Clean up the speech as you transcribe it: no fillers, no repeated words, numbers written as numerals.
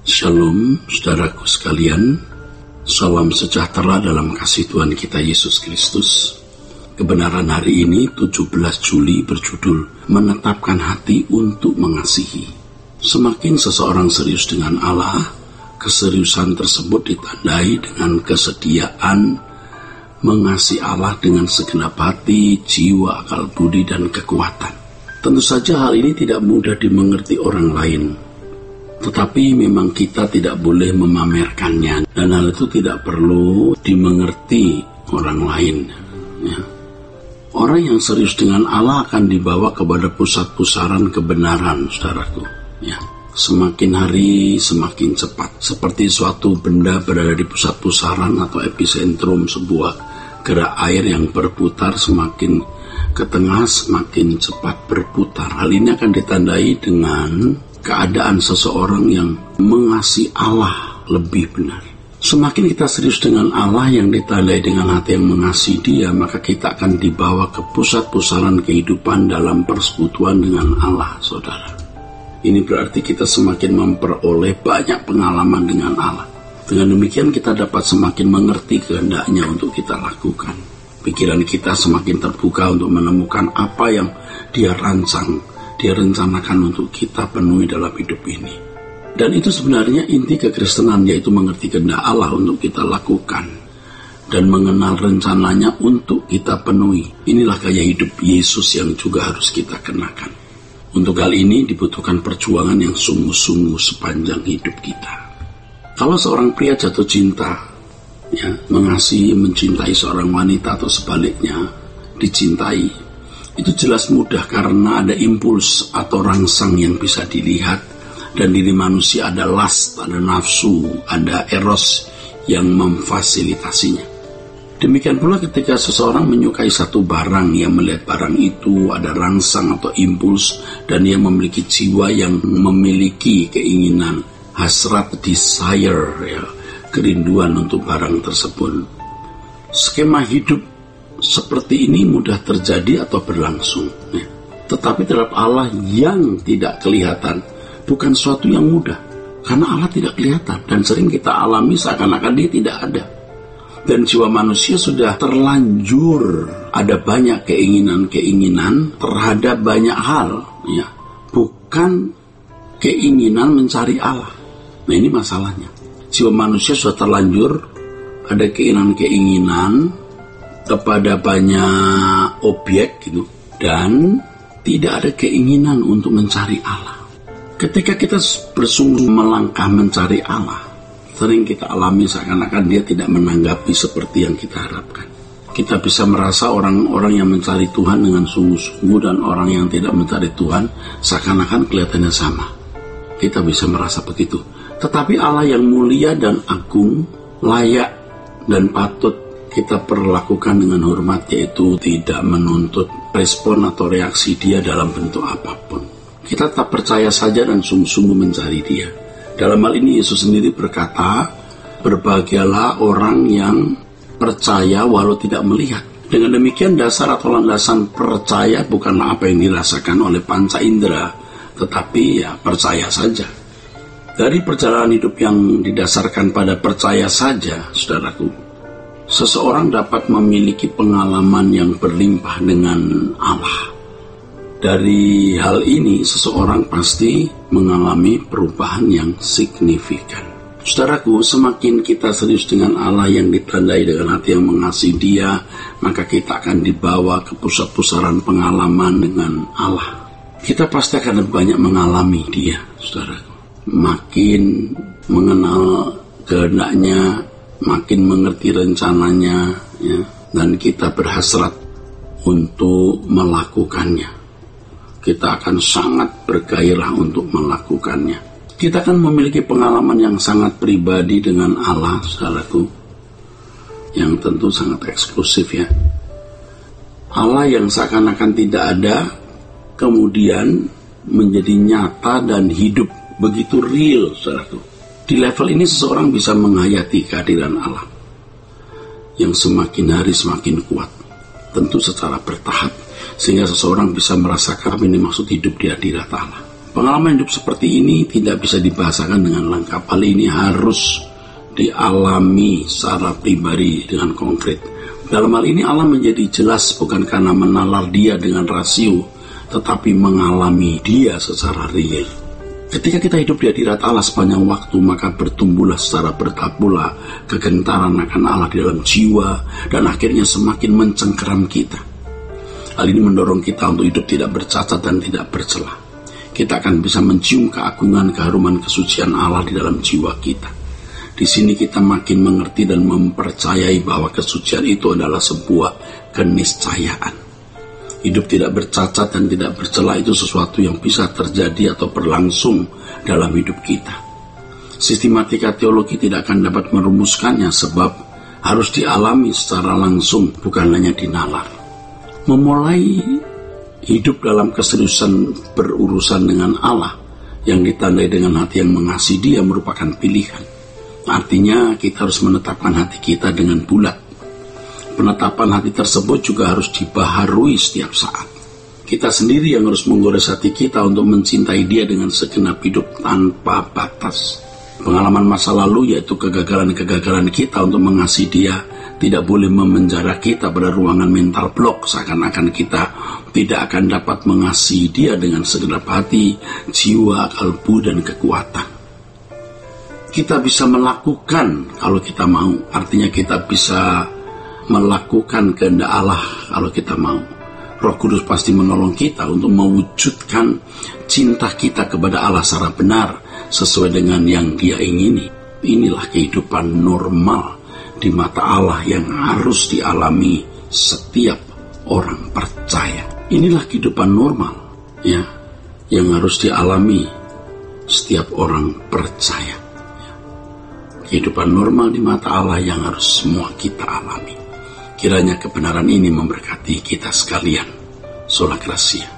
Shalom, saudaraku sekalian. Salam sejahtera dalam kasih Tuhan kita Yesus Kristus. Kebenaran hari ini 17 Juli berjudul Menetapkan Hati untuk Mengasihi. Semakin seseorang serius dengan Allah, keseriusan tersebut ditandai dengan kesediaan mengasihi Allah dengan segenap hati, jiwa, akal budi, dan kekuatan. Tentu saja hal ini tidak mudah dimengerti orang lain. Tetapi memang kita tidak boleh memamerkannya, dan hal itu tidak perlu dimengerti orang lain. Ya. Orang yang serius dengan Allah akan dibawa kepada pusat pusaran kebenaran, saudaraku. Ya. Semakin hari semakin cepat, seperti suatu benda berada di pusat pusaran atau epicentrum sebuah gerak air yang berputar, semakin ke tengah semakin cepat berputar. Hal ini akan ditandai dengan keadaan seseorang yang mengasihi Allah lebih benar. Semakin kita serius dengan Allah yang ditandai dengan hati yang mengasihi Dia, maka kita akan dibawa ke pusat pusaran kehidupan dalam persekutuan dengan Allah, saudara. Ini berarti kita semakin memperoleh banyak pengalaman dengan Allah. Dengan demikian kita dapat semakin mengerti kehendaknya untuk kita lakukan. Pikiran kita semakin terbuka untuk menemukan apa yang Dia rancang, Dia rencanakan untuk kita penuhi dalam hidup ini. Dan itu sebenarnya inti kekristenan, yaitu mengerti kehendak Allah untuk kita lakukan dan mengenal rencananya untuk kita penuhi. Inilah gaya hidup Yesus yang juga harus kita kenakan. Untuk hal ini dibutuhkan perjuangan yang sungguh-sungguh sepanjang hidup kita. Kalau seorang pria jatuh cinta, mengasihi, mencintai seorang wanita atau sebaliknya, dicintai, itu jelas mudah karena ada impuls atau rangsang yang bisa dilihat, dan diri manusia ada lust, ada nafsu, ada eros yang memfasilitasinya. Demikian pula ketika seseorang menyukai satu barang, ia melihat barang itu ada rangsang atau impuls, dan ia memiliki jiwa yang memiliki keinginan, hasrat, desire, kerinduan untuk barang tersebut. Skema hidup seperti ini mudah terjadi atau berlangsung. Tetapi terhadap Allah yang tidak kelihatan bukan suatu yang mudah, karena Allah tidak kelihatan dan sering kita alami seakan-akan Dia tidak ada. Dan jiwa manusia sudah terlanjur ada banyak keinginan-keinginan terhadap banyak hal, bukan keinginan mencari Allah. Nah, ini masalahnya. Jiwa manusia sudah terlanjur ada keinginan-keinginan kepada banyak objek gitu, dan tidak ada keinginan untuk mencari Allah. Ketika kita bersungguh melangkah mencari Allah, sering kita alami seakan-akan Dia tidak menanggapi seperti yang kita harapkan. Kita bisa merasa orang-orang yang mencari Tuhan dengan sungguh-sungguh dan orang yang tidak mencari Tuhan seakan-akan kelihatannya sama. Kita bisa merasa begitu. Tetapi Allah yang mulia dan agung, layak dan patut kita perlakukan dengan hormat, yaitu tidak menuntut respon atau reaksi Dia dalam bentuk apapun. Kita tetap percaya saja dan sungguh-sungguh mencari Dia. Dalam hal ini Yesus sendiri berkata, berbahagialah orang yang percaya walau tidak melihat. Dengan demikian dasar atau landasan percaya bukanlah apa yang dirasakan oleh panca indera, tetapi percaya saja. Dari perjalanan hidup yang didasarkan pada percaya saja, saudaraku, seseorang dapat memiliki pengalaman yang berlimpah dengan Allah. Dari hal ini, seseorang pasti mengalami perubahan yang signifikan. Saudaraku, semakin kita serius dengan Allah yang ditandai dengan hati yang mengasihi Dia, maka kita akan dibawa ke pusat pusaran pengalaman dengan Allah. Kita pasti akan banyak mengalami Dia, saudaraku. Makin mengenal kehendaknya, makin mengerti rencananya, dan kita berhasrat untuk melakukannya. Kita akan sangat bergairah untuk melakukannya. Kita akan memiliki pengalaman yang sangat pribadi dengan Allah, saudaraku, yang tentu sangat eksklusif Allah yang seakan-akan tidak ada, kemudian menjadi nyata dan hidup, begitu real, saudaraku. Di level ini seseorang bisa menghayati kehadiran Allah yang semakin hari semakin kuat, tentu secara bertahap, sehingga seseorang bisa merasakan ini maksud hidup di hadirat Allah. Pengalaman hidup seperti ini tidak bisa dibahasakan dengan lengkap. Hal ini harus dialami secara pribadi dengan konkret. Dalam hal ini Allah menjadi jelas bukan karena menalar dia dengan rasio, tetapi mengalami dia secara real. Ketika kita hidup di hadirat Allah sepanjang waktu, maka bertumbuhlah secara bertahap pula kegentaran akan Allah di dalam jiwa, dan akhirnya semakin mencengkeram kita. Hal ini mendorong kita untuk hidup tidak bercacat dan tidak bercela. Kita akan bisa mencium keagungan, keharuman, kesucian Allah di dalam jiwa kita. Di sini kita makin mengerti dan mempercayai bahwa kesucian itu adalah sebuah keniscayaan. Hidup tidak bercacat dan tidak bercela itu sesuatu yang bisa terjadi atau berlangsung dalam hidup kita. Sistematika teologi tidak akan dapat merumuskannya sebab harus dialami secara langsung, bukan hanya dinalar. Memulai hidup dalam keseriusan berurusan dengan Allah yang ditandai dengan hati yang mengasihi Dia merupakan pilihan. Artinya kita harus menetapkan hati kita dengan bulat. Penetapan hati tersebut juga harus dibaharui setiap saat. Kita sendiri yang harus menggores hati kita untuk mencintai Dia dengan segenap hidup tanpa batas. Pengalaman masa lalu, yaitu kegagalan-kegagalan kita untuk mengasihi Dia, tidak boleh memenjara kita pada ruangan mental block, seakan-akan kita tidak akan dapat mengasihi Dia dengan segenap hati, jiwa, kalbu, dan kekuatan. Kita bisa melakukan kalau kita mau, artinya kita bisa melakukan kehendak Allah kalau kita mau. Roh Kudus pasti menolong kita untuk mewujudkan cinta kita kepada Allah secara benar sesuai dengan yang Dia ingini. Inilah kehidupan normal di mata Allah yang harus dialami setiap orang percaya. Inilah kehidupan normal ya, yang harus dialami setiap orang percaya. Kehidupan normal di mata Allah yang harus semua kita alami. Kiranya kebenaran ini memberkati kita sekalian. Sola Gracia.